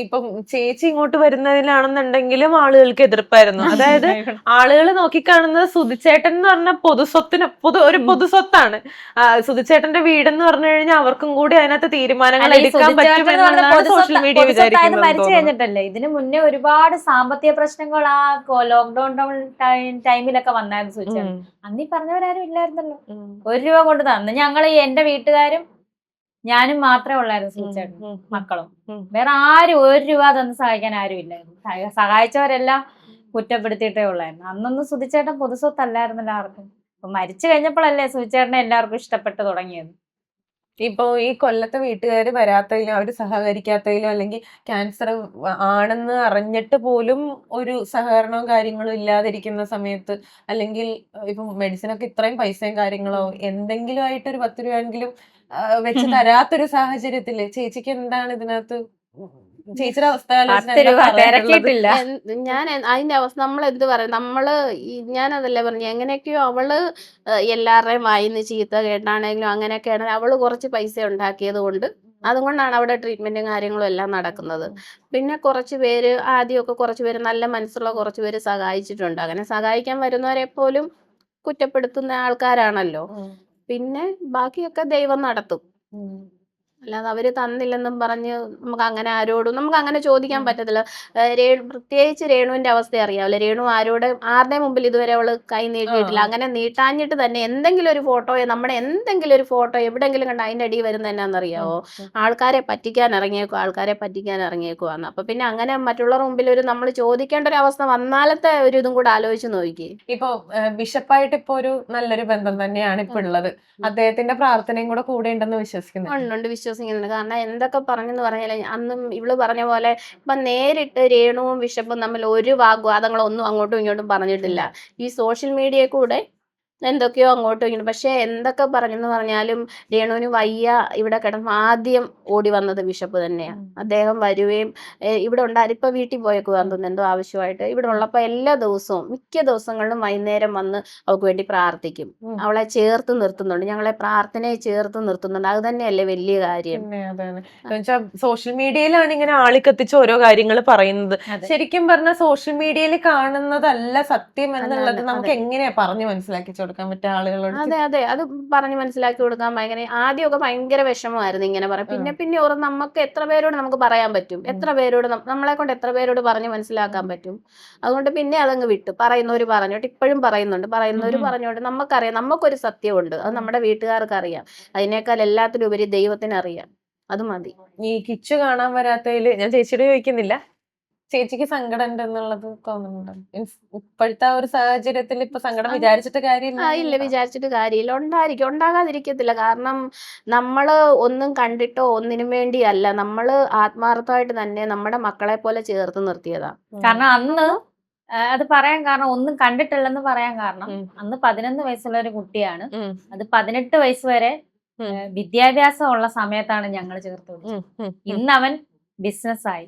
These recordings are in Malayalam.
ഇപ്പം ചേച്ചി ഇങ്ങോട്ട് വരുന്നതിലാണെന്നുണ്ടെങ്കിലും ആളുകൾക്ക് എതിർപ്പായിരുന്നു. അതായത് ആളുകൾ നോക്കിക്കാണുന്നത് സുധിച്ചേട്ടൻ എന്ന് പറഞ്ഞ ഒരു പൊതുസ്വത്താണ്. സുധിച്ചേട്ടന്റെ വീടെന്ന് പറഞ്ഞു കഴിഞ്ഞാൽ അവർക്കും കൂടി അതിനകത്ത് തീരുമാനങ്ങൾ എടുക്കാൻ പറ്റും എന്നുള്ളതാണ് സോഷ്യൽ മീഡിയ വിചാരിക്കുന്നത്. മരിച്ചു കഴിഞ്ഞിട്ടല്ലേ. ഇതിനു മുന്നേ ഒരുപാട് സാമ്പത്തിക പ്രശ്നങ്ങൾ ആ ലോക്ക്ഡൌൺ ടൈമിലൊക്കെ വന്നായിരുന്നു സുധിച്ചേട്ടൻ. അന്നീ പറഞ്ഞവരാരും ഇല്ലായിരുന്നല്ലോ. 1 രൂപ കൊണ്ട് തന്നു. ഞങ്ങൾ എന്റെ വീട്ടുകാരും ഞാനും മാത്രമേ ഉള്ളായിരുന്നു സുധിച്ചേട്ടൻ, മക്കളും. വേറെ ആരും 1 രൂപ തന്ന് സഹായിക്കാൻ ആരും ഇല്ലായിരുന്നു. സഹായിച്ചവരെല്ലാം കുറ്റപ്പെടുത്തിയിട്ടേ ഉള്ളായിരുന്നു. അന്നൊന്നും സുധിച്ചേട്ടൻ പൊതുസ്വത്തല്ലായിരുന്നല്ലോ ആർക്കും. അപ്പൊ മരിച്ചു കഴിഞ്ഞപ്പോഴല്ലേ സുധിച്ചേട്ടനെ എല്ലാവർക്കും ഇഷ്ടപ്പെട്ടു തുടങ്ങിയത്. ഇപ്പൊ ഈ കൊല്ലത്തെ വീട്ടുകാര് വരാത്തതിലും അവര് സഹകരിക്കാത്തതിലും അല്ലെങ്കിൽ ക്യാൻസർ ആണെന്ന് അറിഞ്ഞിട്ട് പോലും ഒരു സഹകരണവും കാര്യങ്ങളും ഇല്ലാതിരിക്കുന്ന സമയത്ത്, അല്ലെങ്കിൽ ഇപ്പൊ മെഡിസിൻ ഒക്കെ ഇത്രയും പൈസയും കാര്യങ്ങളോ എന്തെങ്കിലും ആയിട്ട് ഒരു 10 രൂപയെങ്കിലും വെച്ച് തരാത്തൊരു സാഹചര്യത്തില് ചേച്ചിക്ക് എന്താണ് ഇതിനകത്ത് ചേച്ചിയുടെ അവസ്ഥ ഞാൻ അതിന്റെ അവസ്ഥ നമ്മൾ എന്ത് പറയാം, ഞാനതല്ലേ പറഞ്ഞു, എങ്ങനെയൊക്കെയോ അവള് എല്ലാവരുടെയും വായിന്ന് ചീത്ത കേട്ടാണെങ്കിലും അങ്ങനെയൊക്കെയാണ് അവള് കുറച്ച് പൈസ ഉണ്ടാക്കിയത് കൊണ്ട് അതുകൊണ്ടാണ് അവിടെ ട്രീറ്റ്മെന്റും കാര്യങ്ങളും എല്ലാം നടക്കുന്നത്. പിന്നെ കുറച്ച് പേര് ആദ്യമൊക്കെ കുറച്ച് പേര് നല്ല മനസ്സുള്ള കുറച്ച് പേര് സഹായിച്ചിട്ടുണ്ട്. അങ്ങനെ സഹായിക്കാൻ വരുന്നവരെ പോലും കുറ്റപ്പെടുത്തുന്ന ആൾക്കാരാണല്ലോ. പിന്നെ ബാക്കിയൊക്കെ ദൈവം നടത്തും. അല്ലാതെ അവര് തന്നില്ലെന്നും പറഞ്ഞ് നമുക്ക് അങ്ങനെ ചോദിക്കാൻ പറ്റത്തില്ല. പ്രത്യേകിച്ച് രേണുവിന്റെ അവസ്ഥ അറിയാമല്ലോ. രേണു ആരുടെ മുമ്പിൽ ഇതുവരെ അവള് കൈ നീട്ടിയിട്ടില്ല. അങ്ങനെ നീട്ടാഞ്ഞിട്ട് തന്നെ എന്തെങ്കിലും ഒരു ഫോട്ടോ എവിടെയെങ്കിലും കണ്ട അതിന്റെ അടിയിൽ വരുന്ന എന്നാന്നറിയാവോ, ആൾക്കാരെ പറ്റിക്കാൻ ഇറങ്ങിയേക്കുവാന്ന്. അപ്പൊ പിന്നെ അങ്ങനെ മറ്റുള്ളവരുടെ മുമ്പിൽ നമ്മൾ ചോദിക്കേണ്ട ഒരു അവസ്ഥ വന്നാലത്തെ ഒരു ഇതും കൂടെ ആലോചിച്ച് നോക്കി. ഇപ്പൊ ബിഷപ്പായിട്ട് ഇപ്പൊ ഒരു നല്ലൊരു ബന്ധം തന്നെയാണ് ഇപ്പൊ ഉള്ളത്. അദ്ദേഹത്തിന്റെ പ്രാർത്ഥനയും കൂടെ ഉണ്ടെന്ന് വിശ്വസിക്കുന്നുണ്ട്. വിശ്വസിക്കുന്നുണ്ട്. കാരണം എന്തൊക്കെ പറഞ്ഞെന്ന് പറഞ്ഞാൽ അന്നും ഇവള് പറഞ്ഞ പോലെ ഇപ്പൊ നേരിട്ട് രേണുവും ബിഷപ്പും തമ്മിൽ ഒരു വാഗ്വാദങ്ങളൊന്നും അങ്ങോട്ടും ഇങ്ങോട്ടും പറഞ്ഞിട്ടില്ല. ഈ സോഷ്യൽ മീഡിയയിൽ കൂടെ എന്തൊക്കെയോ അങ്ങോട്ടും ഇങ്ങോട്ടും. പക്ഷെ എന്തൊക്കെ പറഞ്ഞെന്ന് പറഞ്ഞാലും രേണുവിന് വയ്യ ഇവിടെ കിടന്ന് ആദ്യം ഓടി വന്നത് ബിഷപ്പ് തന്നെയാണ്. അദ്ദേഹം വരുകയും ഇവിടെ ഇപ്പൊ വീട്ടിൽ പോയേക്കുവാന്ന് തോന്നുന്നു എന്തോ ആവശ്യമായിട്ട്. ഇവിടെ ഉള്ളപ്പോ മിക്ക ദിവസങ്ങളിലും വൈകുന്നേരം വന്ന് അവൾക്ക് വേണ്ടി പ്രാർത്ഥിക്കും. അവളെ ചേർത്ത് നിർത്തുന്നുണ്ട്, ഞങ്ങളെ പ്രാർത്ഥനയെ ചേർത്ത് നിർത്തുന്നുണ്ട്. അത് തന്നെയല്ലേ വലിയ കാര്യം. സോഷ്യൽ മീഡിയയിലാണ് ഇങ്ങനെ ആളിക്കത്തിച്ച് ഓരോ കാര്യങ്ങൾ പറയുന്നത്. ശരിക്കും പറഞ്ഞാൽ സോഷ്യൽ മീഡിയയിൽ കാണുന്നതല്ല സത്യം എന്നുള്ളത് നമുക്ക് എങ്ങനെയാ പറഞ്ഞു മനസ്സിലാക്കി കൊടുക്കാൻ പറ്റുക ആളുകളോട്? അതെ അത് പറഞ്ഞു മനസ്സിലാക്കി കൊടുക്കാൻ ആദ്യമൊക്കെ ഭയങ്കര വിഷമമായിരുന്നു ഇങ്ങനെ പറയാം. പിന്നെ നമുക്ക് എത്ര പേരോട് നമുക്ക് പറയാൻ പറ്റും, നമ്മളെ കൊണ്ട് എത്ര പേരോട് പറഞ്ഞു മനസ്സിലാക്കാൻ പറ്റും. അതുകൊണ്ട് പിന്നെ അതങ്ങ് വിട്ടു. പറയുന്നവര് പറഞ്ഞോട്ട് ഇപ്പോഴും പറയുന്നവര് പറഞ്ഞോട്ട് നമുക്കറിയാം, നമുക്കൊരു സത്യമുണ്ട്, അത് നമ്മുടെ വീട്ടുകാർക്ക് അറിയാം. അതിനേക്കാൾ എല്ലാത്തിലും ഉപരി ദൈവത്തിന് അറിയാം. അത് മതി. ഈ കിച്ചു കാണാൻ വരാത്തതില് ഞാൻ ചേച്ചിയോട് ചോദിക്കുന്നില്ല, ചേച്ചിക്ക് സങ്കടം ഉണ്ടെന്നുള്ളത് തോന്നുന്നുണ്ടോ? ഇപ്പോഴത്തെ ഒരു സാഹചര്യത്തിൽ ഇപ്പൊ സങ്കടം വിചാരിച്ചിട്ട് കാര്യമില്ല. ഇല്ല, വിചാരിച്ചിട്ട് കാര്യമില്ല. ഉണ്ടാകാതിരിക്കത്തില്ല. കാരണം നമ്മള് ഒന്നും കണ്ടിട്ടോ ഒന്നിനും വേണ്ടിയല്ല, നമ്മള് ആത്മാർത്ഥമായിട്ട് തന്നെ നമ്മുടെ മക്കളെ പോലെ ചേർത്ത് നിർത്തിയതാ. കാരണം അന്ന് അത് പറയാൻ കാരണം, ഒന്നും കണ്ടിട്ടില്ലെന്ന് പറയാൻ കാരണം, അന്ന് 11 വയസ്സുള്ള ഒരു കുട്ടിയാണ്. അത് 18 വയസ്സ് വരെ വിദ്യാഭ്യാസം ഉള്ള സമയത്താണ് ഞങ്ങൾ ചേർത്ത് പിടിച്ചത്. ഇന്ന് അവൻ ബിസിനസ്സായി.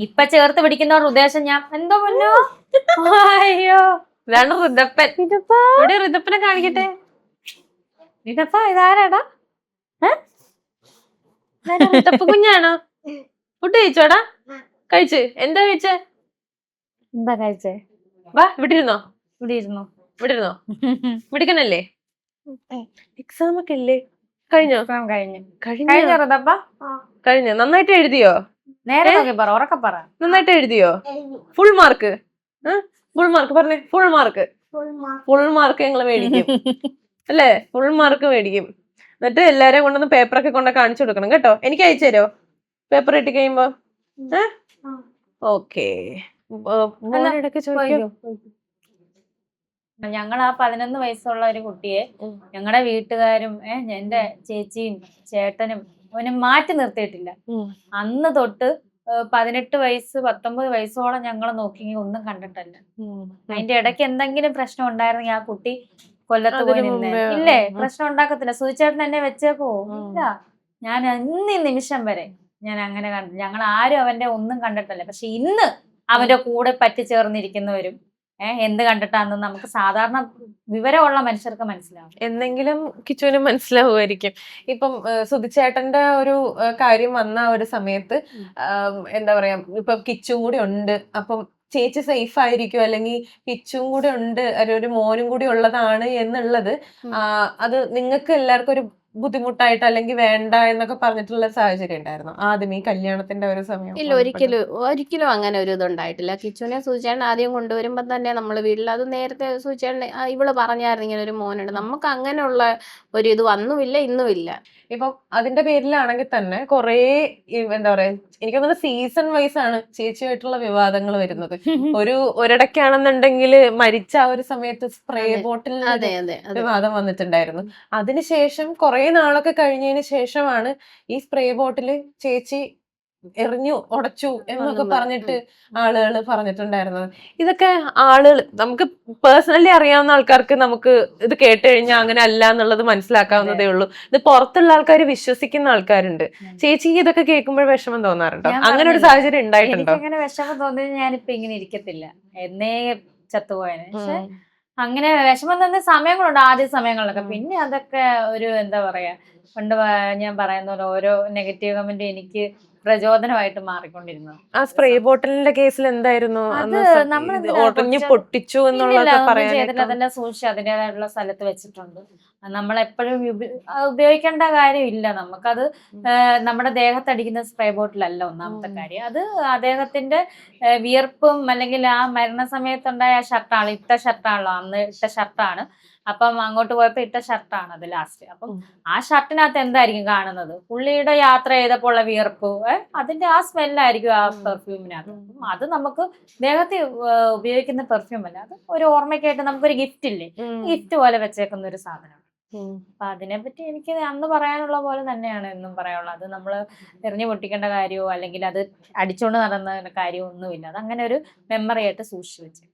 ഇപ്പൊ ചേർത്ത് പിടിക്കുന്നവരുടെ ഉദ്ദേശം ഞാൻ എന്തോ മുന്നോ അയ്യോ ഇതാണ് ഋതപ്പൻ. ഇവിടെ ഋതപ്പനെ കാണിക്കട്ടെ. ഋതപ്പ ഇതാരാടാ? ഋതപ്പ കുഞ്ഞാണോ? ഫുഡ് കഴിച്ചോടാ? കഴിച്ച് എന്താ കഴിച്ചേ? എന്താ കഴിച്ചേ? വാ ഇവിടെ ഇരുന്നോ. വിളിക്കണല്ലേ? എക്സാം ഒക്കെ ഇല്ലേ? കഴിഞ്ഞോ? കഴിഞ്ഞു ഋതപ്പ. കഴിഞ്ഞോ? നന്നായിട്ട് എഴുതിയോ? നേരെ പറ, ഉറക്കെ പറ. നന്നായിട്ട് എഴുതിയോ? Full mark? പറഞ്ഞേ. ഫുൾ മാർക്ക് ഞങ്ങള് മേടിക്കും അല്ലേ? ഫുൾ മാർക്ക് മേടിക്കും. എന്നിട്ട് എല്ലാരെയും കൊണ്ടൊന്ന് പേപ്പറൊക്കെ കൊണ്ട് കാണിച്ചു കൊടുക്കണം കേട്ടോ. എനിക്ക് അയച്ചു തരോ പേപ്പർ കിട്ടി കഴിയുമ്പോ? ഓക്കേ. ഞങ്ങൾ ആ 11 വയസ്സുള്ള ഒരു കുട്ടിയെ ഞങ്ങളുടെ വീട്ടുകാരും എന്റെ ചേച്ചിയും ചേട്ടനും അവനെ മാറ്റി നിർത്തിയിട്ടില്ല. അന്ന് തൊട്ട് 18 വയസ്സ് 19 വയസ്സോളം ഞങ്ങൾ നോക്കി ഒന്നും കണ്ടിട്ടല്ല. അതിന്റെ ഇടയ്ക്ക് എന്തെങ്കിലും പ്രശ്നം ഉണ്ടായിരുന്നെങ്കിൽ ആ കുട്ടി കൊല്ലത്ത് പോയി നിന്നേ. ഇല്ലേ, പ്രശ്നം ഉണ്ടാക്കത്തില്ല. സുധിച്ചേട്ടൻ എന്നെ വെച്ചേക്കോ? ഇല്ല. ഞാൻ ഇന്ന് ഈ നിമിഷം വരെ ഞാൻ അങ്ങനെ കണ്ടു. ഞങ്ങൾ ആരും അവന്റെ ഒന്നും കണ്ടിട്ടല്ല. പക്ഷെ ഇന്ന് അവന്റെ കൂടെ പറ്റിച്ചേർന്നിരിക്കുന്നവരും എന്ത് കണ്ടിട്ടാന്ന് നമുക്ക് സാധാരണ വിവരമുള്ള മനുഷ്യർക്ക് മനസ്സിലാവും. എന്നെങ്കിലും കിച്ചുവിന് മനസ്സിലാവുമായിരിക്കും. ഇപ്പം സുധിച്ചേട്ടന്റെ ഒരു കാര്യം വന്ന ഒരു സമയത്ത് എന്താ പറയാ, ഇപ്പൊ കിച്ചും കൂടി ഉണ്ട്, അപ്പം ചേച്ചി സേഫ് ആയിരിക്കും, അല്ലെങ്കിൽ കിച്ചും കൂടി ഉണ്ട്, ഒരു മോനും കൂടി ഉള്ളതാണ് എന്നുള്ളത് അത് നിങ്ങൾക്ക് എല്ലാവർക്കും ഒരു ബുദ്ധിമുട്ടായിട്ട് അല്ലെങ്കിൽ വേണ്ട എന്നൊക്കെ പറഞ്ഞിട്ടുള്ള സാഹചര്യം ഉണ്ടായിരുന്നു ആദ്യം ഈ കല്യാണത്തിന്റെ ഒരു സമയം? ഇല്ല, ഒരിക്കലും അങ്ങനെ ഒരു ഇതുണ്ടായിട്ടില്ല. കിച്ചുവിനെ സൂചിച്ചേട്ടൻ ആദ്യം കൊണ്ടുവരുമ്പോ തന്നെ നമ്മള് വീട്ടിൽ അത് നേരത്തെ സൂചിച്ചേട്ടൻ ഇവള് പറഞ്ഞായിരുന്നു ഇങ്ങനെ ഒരു മോനുണ്ട്. നമുക്ക് അങ്ങനെയുള്ള ഒരു ഇത് വന്നുമില്ല, ഇന്നുമില്ല. ഇപ്പം അതിന്റെ പേരിലാണെങ്കിൽ തന്നെ കൊറേ എന്താ പറയാ, എനിക്ക് തോന്നുന്നു സീസൺ വൈസ് ആണ് ചേച്ചിയായിട്ടുള്ള വിവാദങ്ങൾ വരുന്നത്. ഒരിടയ്ക്കാണെന്നുണ്ടെങ്കിൽ മരിച്ച ആ ഒരു സമയത്ത് സ്പ്രേ ബോട്ടിൽ വിവാദം വന്നിട്ടുണ്ടായിരുന്നു. അതിനുശേഷം കുറെ നാളൊക്കെ കഴിഞ്ഞതിന് ശേഷമാണ് ഈ സ്പ്രേ ബോട്ടില് ചേച്ചി എറിഞ്ഞു ഉടച്ചു എന്നൊക്കെ പറഞ്ഞിട്ട് ആളുകൾ പറഞ്ഞിട്ടുണ്ടായിരുന്നത്. ഇതൊക്കെ ആളുകൾ നമുക്ക് പേഴ്സണലി അറിയാവുന്ന ആൾക്കാർക്ക് നമുക്ക് ഇത് കേട്ട് കഴിഞ്ഞാൽ അങ്ങനെ അല്ല എന്നുള്ളത് മനസ്സിലാക്കാവുന്നതേ ഉള്ളൂ. ഇത് പുറത്തുള്ള ആൾക്കാർ വിശ്വസിക്കുന്ന ആൾക്കാരുണ്ട്. ചേച്ചിക്ക് ഇതൊക്കെ കേൾക്കുമ്പോൾ വിഷമം തോന്നാറുണ്ടോ? അങ്ങനെ ഒരു സാഹചര്യം ഉണ്ടായിട്ടുണ്ടോ? അങ്ങനെ വിഷമം തോന്നിയത് ഞാനിപ്പോ ഇങ്ങനെ ഇരിക്കത്തില്ല, എന്നേ ചത്തുപോയതിന്. പക്ഷെ അങ്ങനെ വിഷമം തോന്നിയ സമയങ്ങളുണ്ട് ആദ്യ സമയങ്ങളിലൊക്കെ. പിന്നെ അതൊക്കെ ഒരു എന്താ പറയാ, പണ്ട് ഞാൻ പറയുന്ന പോലെ ഓരോ നെഗറ്റീവ് കമന്റ് എനിക്ക് പ്രചോദനമായിട്ട് മാറിക്കൊണ്ടിരുന്നു. ആ സ്പ്രേ ബോട്ടിലിന്റെ കേസിൽ എന്തായിരുന്നു? പൊട്ടിച്ചു ചെയ്തിട്ട് അതെല്ലാം സൂക്ഷിച്ച് അതിൻ്റെതായിട്ടുള്ള സ്ഥലത്ത് വെച്ചിട്ടുണ്ട്. നമ്മളെപ്പോഴും ഉപയോഗിക്കേണ്ട കാര്യമില്ല. നമുക്കത് നമ്മുടെ ദേഹത്തടിക്കുന്ന സ്പ്രേ ബോട്ടിലല്ല ഒന്നാമത്തെ കാര്യം. അത് അദ്ദേഹത്തിന്റെ വിയർപ്പും അല്ലെങ്കിൽ ആ മരണസമയത്തുണ്ടായ ഷർട്ടാണ്, ഇട്ട ഷർട്ടാണല്ലോ, അന്ന് ഇട്ട ഷർട്ടാണ്. അപ്പം അങ്ങോട്ട് പോയപ്പോ ഇട്ട ഷർട്ടാണ് അത് ലാസ്റ്റ്. അപ്പം ആ ഷർട്ടിനകത്ത് എന്തായിരിക്കും കാണുന്നത്? പുള്ളിയുടെ യാത്ര ചെയ്തപ്പോൾ ഉള്ള വിയർപ്പ്, അതിന്റെ ആ സ്മെല്ലായിരിക്കും ആ പെർഫ്യൂമിനകത്ത്. അത് നമുക്ക് ദേഹത്ത് ഉപയോഗിക്കുന്ന പെർഫ്യൂം അല്ല, അത് ഒരു ഓർമ്മയ്ക്കായിട്ട് നമുക്കൊരു ഗിഫ്റ്റ് ഇല്ലേ, ഗിഫ്റ്റ് പോലെ വെച്ചേക്കുന്ന ഒരു സാധനം. അപ്പൊ അതിനെപ്പറ്റി എനിക്ക് അന്ന് പറയാനുള്ള പോലെ തന്നെയാണ് എന്നും പറയാനുള്ളത്. അത് നമ്മള് എറിഞ്ഞു പൊട്ടിക്കേണ്ട കാര്യമോ അല്ലെങ്കിൽ അത് അടിച്ചോണ്ട് നടന്ന കാര്യമോ ഒന്നുമില്ല. അത് അങ്ങനെ ഒരു മെമ്മറി ആയിട്ട് സൂക്ഷിച്ചു വെച്ചു.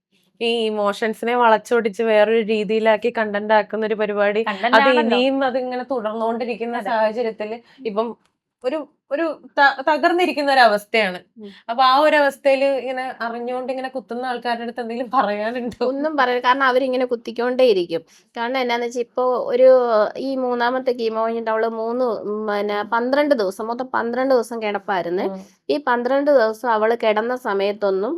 ഈ ഇമോഷൻസിനെ വളച്ചൊടിച്ച് വേറൊരു രീതിയിലാക്കി കണ്ടന്റ് ആക്കുന്ന ഒരു പരിപാടി അത് ഇനിയും അതിങ്ങനെ തുടർന്നുകൊണ്ടിരിക്കുന്ന സാഹചര്യത്തില് ഇപ്പം ഒരു തകർന്നിരിക്കുന്ന ഒരു അവസ്ഥയാണ്. അപ്പൊ ആ ഒരു അവസ്ഥയിൽ ഇങ്ങനെ അറിഞ്ഞുകൊണ്ട് ഇങ്ങനെ കുത്തുന്ന ആൾക്കാരുടെ അടുത്ത് എന്തെങ്കിലും പറയാനുണ്ടോ? ഒന്നും പറയാൻ, കാരണം അവരിങ്ങനെ കുത്തിക്കൊണ്ടേ ഇരിക്കും. കാരണം എന്നാന്ന് വെച്ചാൽ ഇപ്പൊ ഈ മൂന്നാമത്തെ കീമോ കഴിഞ്ഞിട്ട് അവള് 12 ദിവസം, മൊത്തം 12 ദിവസം കിടപ്പായിരുന്നു. ഈ 12 ദിവസം അവള് കിടന്ന സമയത്തൊന്നും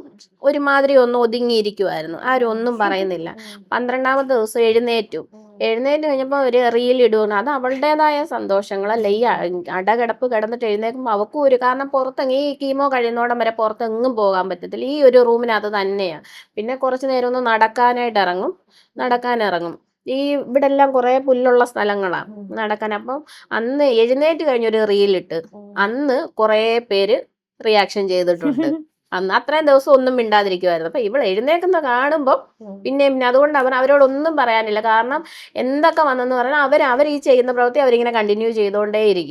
ഒരുമാതിരി ഒന്നും ഒതുങ്ങിയിരിക്കുമായിരുന്നു, ആരും ഒന്നും പറയുന്നില്ല. 12ാമത്തെ ദിവസം എഴുന്നേറ്റ് കഴിഞ്ഞപ്പോൾ ഒരു റീൽ ഇടുന്നു. അത് അവളുടേതായ സന്തോഷങ്ങളല്ല. ഈ അടകിടപ്പ് കിടന്നിട്ട് എഴുന്നേൽക്കുമ്പോൾ അവൾക്കും കാരണം പുറത്തെങ്ങി ഈ കീമോ കഴിയുന്നോടം വരെ പുറത്തെങ്ങും പോകാൻ പറ്റത്തില്ല, ഈ ഒരു റൂമിനകത്ത് തന്നെയാണ്. പിന്നെ കുറച്ച് നേരം ഒന്ന് നടക്കാനിറങ്ങും. ഈ ഇവിടെ എല്ലാം കുറെ പുല്ലുള്ള സ്ഥലങ്ങളാണ് നടക്കാൻ. അപ്പം അന്ന് എഴുന്നേറ്റ് കഴിഞ്ഞൊരു റീലിട്ട് അന്ന് കുറെ പേര് റിയാക്ഷൻ ചെയ്തിട്ടുണ്ട്. അന്ന് അത്രയും ദിവസം ഒന്നും മിണ്ടാതിരിക്കുമായിരുന്നു. അപ്പൊ ഇവൾ എഴുന്നേക്കുന്ന കാണുമ്പോൾ പിന്നെ അതുകൊണ്ട് അവരോടൊന്നും പറയാനില്ല. കാരണം എന്തൊക്കെ വന്നെന്ന് പറഞ്ഞാൽ അവർ ഈ ചെയ്യുന്ന പ്രവൃത്തി അവരിങ്ങനെ കണ്ടിന്യൂ ചെയ്തുകൊണ്ടേയിരിക്കും.